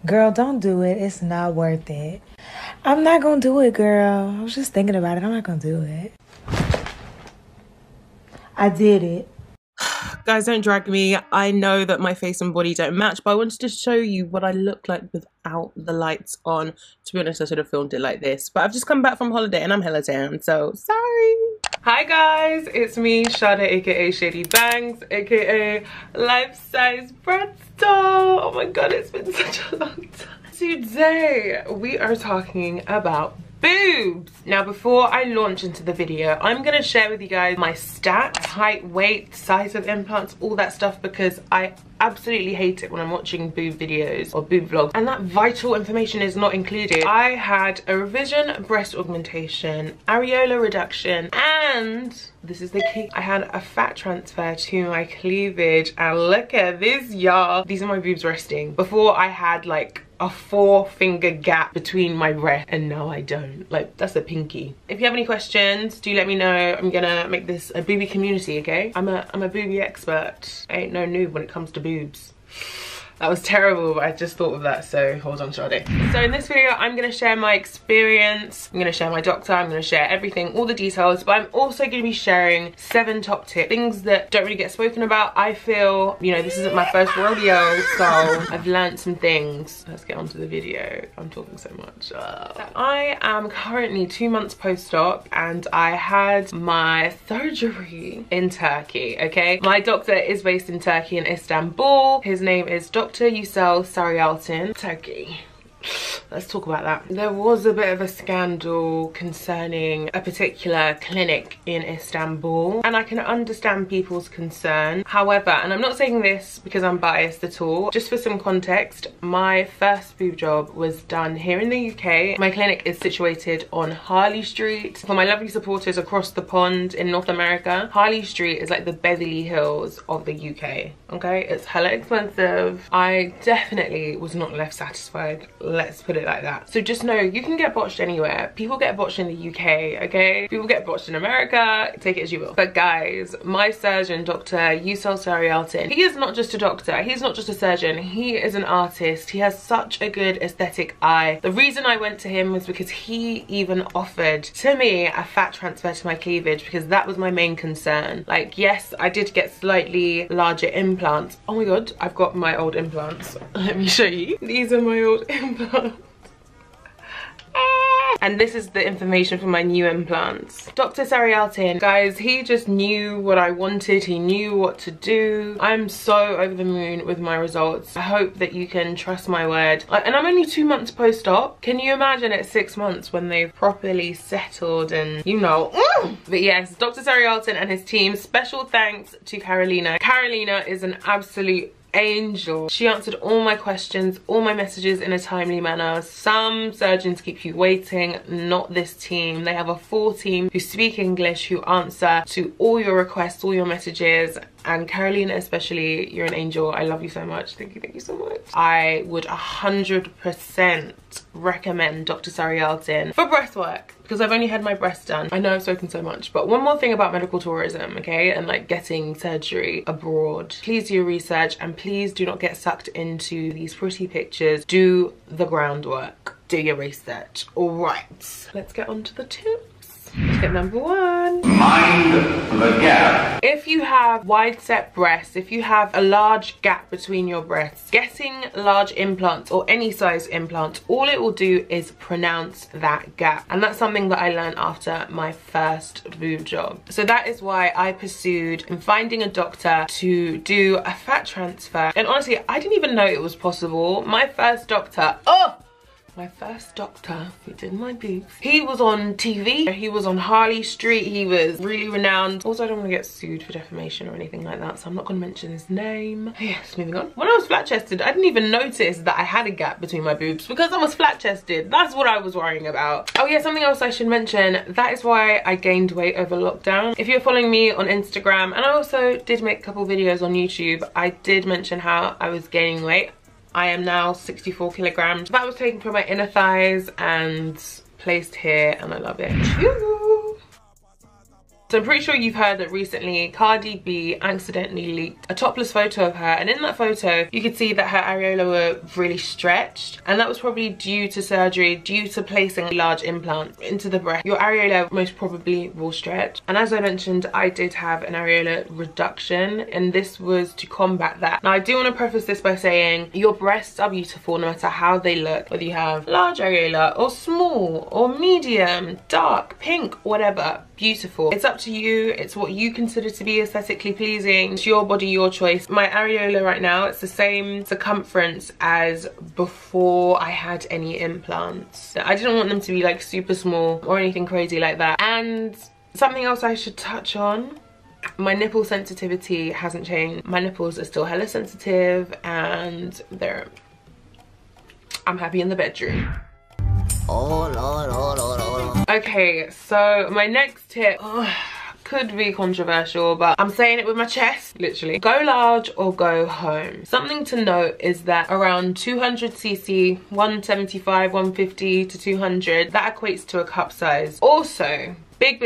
Girl, don't do it. It's not worth it. I'm not gonna do it, girl. I was just thinking about it. I'm not gonna do it. I did it. Guys, don't drag me. I know that my face and body don't match, but I wanted to show you what I look like without the lights on. To be honest, I should have filmed it like this, but I've just come back from holiday and I'm hella tan, so sorry. Hi guys, it's me, Shada, aka Shady Bangs, aka Life Size Bread Doll. Oh my god, it's been such a long time. Today, we are talking about boobs. Now, before I launch into the video, I'm gonna share with you guys my stats, height, weight, size of implants, all that stuff, because I absolutely hate it when I'm watching boob videos or boob vlogs and that vital information is not included. I had a revision breast augmentation, areola reduction, and this is the key, I had a fat transfer to my cleavage, and look at this, y'all. These are my boobs resting. Before I had like a 4-finger gap between my breast, and now I don't. Like, that's a pinky. If you have any questions, do let me know. I'm gonna make this a boobie community, okay? I'm a boobie expert. I ain't no noob when it comes to boobs. That was terrible, but I just thought of that, so hold on, Shade. So in this video, I'm gonna share my experience, I'm gonna share my doctor, I'm gonna share everything, all the details, but I'm also gonna be sharing 7 top tips, things that don't really get spoken about. I feel, you know, this isn't my first rodeo, so I've learned some things. Let's get on to the video. I'm talking so much. I am currently 2 months post-op, and I had my surgery in Turkey, okay? My doctor is based in Turkey, in Istanbul. His name is Dr. Sarayaltin, Turkey. Let's talk about that. There was a bit of a scandal concerning a particular clinic in Istanbul, and I can understand people's concern. However, and I'm not saying this because I'm biased at all, just for some context, my first boob job was done here in the UK. My clinic is situated on Harley Street. For my lovely supporters across the pond in North America, Harley Street is like the Beverly Hills of the UK, okay? It's hella expensive. I definitely was not left satisfied. Let's put it like that. So just know, you can get botched anywhere. People get botched in the UK, okay? People get botched in America, take it as you will. But guys, my surgeon, Dr. Sarayaltin, he is not just a doctor, he's not just a surgeon, he is an artist. He has such a good aesthetic eye. The reason I went to him was because he even offered to me a fat transfer to my cleavage, because that was my main concern. Like, yes, I did get slightly larger implants. Oh my god, I've got my old implants. Let me show you. These are my old implants. And this is the information for my new implants. Dr. Sarayaltin, guys, he just knew what I wanted. He knew what to do. I'm so over the moon with my results. I hope that you can trust my word. And I'm only 2 months post-op. Can you imagine it's 6 months when they've properly settled and, you know. But yes, Dr. Sarayaltin and his team, special thanks to Carolina. Carolina is an absolute angel. She answered all my questions, all my messages in a timely manner. Some surgeons keep you waiting, not this team. They have a full team who speak English, who answer to all your requests, all your messages. And Carolina especially, you're an angel. I love you so much. Thank you so much. I would 100% recommend Dr. Sarayaltin for breast work, because I've only had my breasts done. I know I've spoken so much, but one more thing about medical tourism, okay, and like getting surgery abroad. Please do your research, and please do not get sucked into these pretty pictures. Do the groundwork. Do your research. All right, let's get on to the tips. Tip number 1. Mind the gap. If you have wide set breasts, if you have a large gap between your breasts, getting large implants or any size implants, all it will do is pronounce that gap. And that's something that I learned after my first boob job. So that is why I pursued in finding a doctor to do a fat transfer. And honestly, I didn't even know it was possible. My first doctor, my first doctor who did my boobs, he was on TV, he was on Harley Street, he was really renowned. Also, I don't want to get sued for defamation or anything like that, so I'm not going to mention his name. Yes, moving on. When I was flat chested, I didn't even notice that I had a gap between my boobs because I was flat chested. That's what I was worrying about. Oh yeah, something else I should mention, that is why I gained weight over lockdown. If you're following me on Instagram, and I also did make a couple videos on YouTube, I did mention how I was gaining weight. I am now 64 kilograms. That was taken from my inner thighs and placed here, and I love it. So I'm pretty sure you've heard that recently Cardi B accidentally leaked a topless photo of her, and in that photo you could see that her areola were really stretched, and that was probably due to surgery, due to placing a large implant into the breast. Your areola most probably will stretch, and as I mentioned, I did have an areola reduction, and this was to combat that. Now I do want to preface this by saying your breasts are beautiful no matter how they look, whether you have large areola or small or medium, dark, pink, whatever. Beautiful. It's up to you. It's what you consider to be aesthetically pleasing. It's your body, your choice. My areola right now, it's the same circumference as before I had any implants. I didn't want them to be like super small or anything crazy like that. And something else I should touch on, my nipple sensitivity hasn't changed. My nipples are still hella sensitive, and I'm happy in the bedroom. Oh Lord, oh Lord, oh Lord. Okay, so my next tip could be controversial, but I'm saying it with my chest, literally. Go large or go home. Something to note is that around 200cc, 175, 150 to 200, that equates to a cup size. Also, big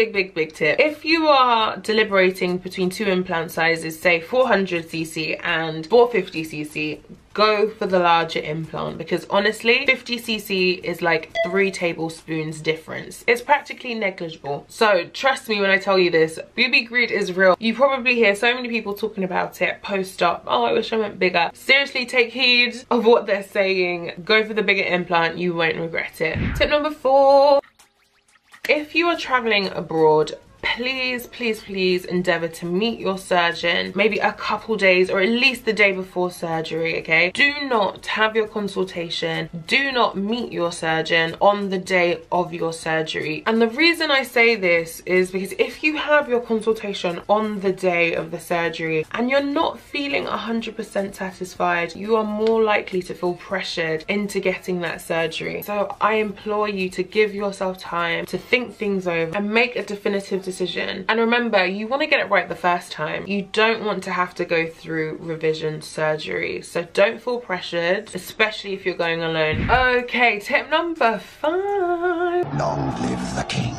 tip, if you are deliberating between two implant sizes, say 400cc and 450cc, go for the larger implant, because honestly 50cc is like 3 tablespoons difference. It's practically negligible. So trust me when I tell you this, booby greed is real. You probably hear so many people talking about it post-op. Oh, I wish I went bigger. Seriously, take heed of what they're saying. Go for the bigger implant, you won't regret it. Tip number 4. If you are traveling abroad, please endeavor to meet your surgeon maybe a couple days or at least the day before surgery, okay? Do not have your consultation, do not meet your surgeon on the day of your surgery. And the reason I say this is because if you have your consultation on the day of the surgery and you're not feeling 100% satisfied, you are more likely to feel pressured into getting that surgery. So I implore you to give yourself time to think things over and make a definitive decision. And remember, you want to get it right the first time. You don't want to have to go through revision surgery. So don't feel pressured, especially if you're going alone. Okay, tip number 5. Long live the king.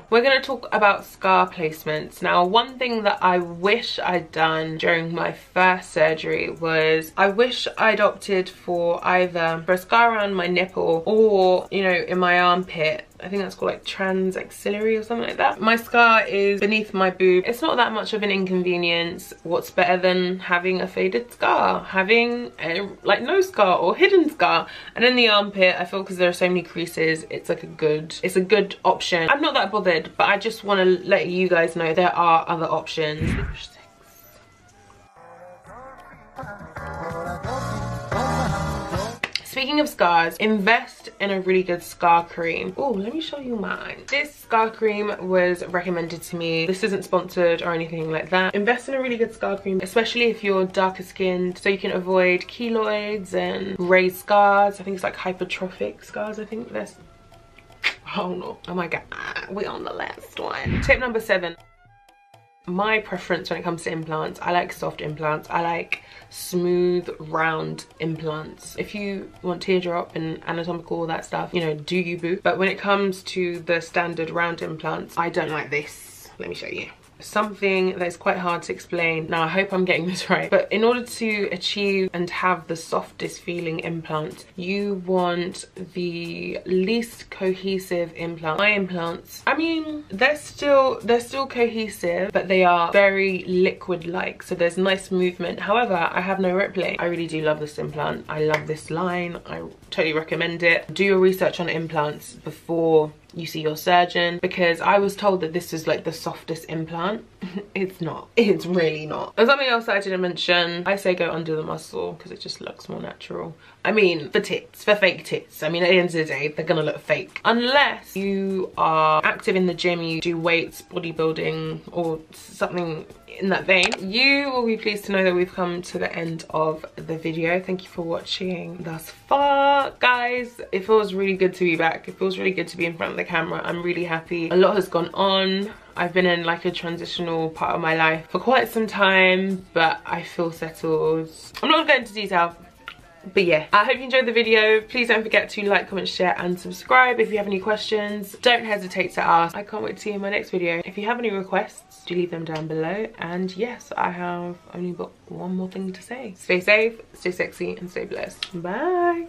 We're going to talk about scar placements. Now, one thing that I wish I'd done during my first surgery was I wish I'd opted for either for a scar around my nipple or, you know, in my armpit. I think that's called like transaxillary or something like that. My scar is beneath my boob. It's not that much of an inconvenience. What's better than having a faded scar? Having a like no scar or hidden scar. And in the armpit, I feel because there are so many creases, it's like it's a good option. I'm not that bothered, but I just want to let you guys know there are other options. Speaking of scars, invest in a really good scar cream. Oh, let me show you mine. This scar cream was recommended to me. This isn't sponsored or anything like that. Invest in a really good scar cream, especially if you're darker skinned, so you can avoid keloids and raised scars. I think it's like hypertrophic scars, I think that's... Oh no, oh my god, we're on the last one. Tip number 7. My preference when it comes to implants, I like soft implants. I like smooth, round implants. If you want teardrop and anatomical, all that stuff, you know, do you boo. But when it comes to the standard round implants, I don't like this. Let me show you. Something that is quite hard to explain. Now, I hope I'm getting this right, but in order to achieve and have the softest feeling implant, you want the least cohesive implant. My implants, I mean, they're still cohesive, but they are very liquid-like, so there's nice movement. However, I have no rippling. I really do love this implant. I love this line. I totally recommend it. Do your research on implants before you see your surgeon, because I was told that this is like the softest implant. It's not. It's really not. And something else that I didn't mention, I say go under the muscle because it just looks more natural. I mean, for tits, for fake tits. I mean, at the end of the day, they're gonna look fake. Unless you are active in the gym, you do weights, bodybuilding, or something in that vein. You will be pleased to know that we've come to the end of the video. Thank you for watching thus far, guys. It feels really good to be back. It feels really good to be in front of the camera. I'm really happy. A lot has gone on. I've been in like a transitional part of my life for quite some time, but I feel settled. I'm not going to go into detail. But yeah, I hope you enjoyed the video. Please don't forget to like, comment, share and subscribe. If you have any questions, don't hesitate to ask. I can't wait to see you in my next video. If you have any requests, do leave them down below. And yes, I have only got one more thing to say. Stay safe, stay sexy and stay blessed. Bye.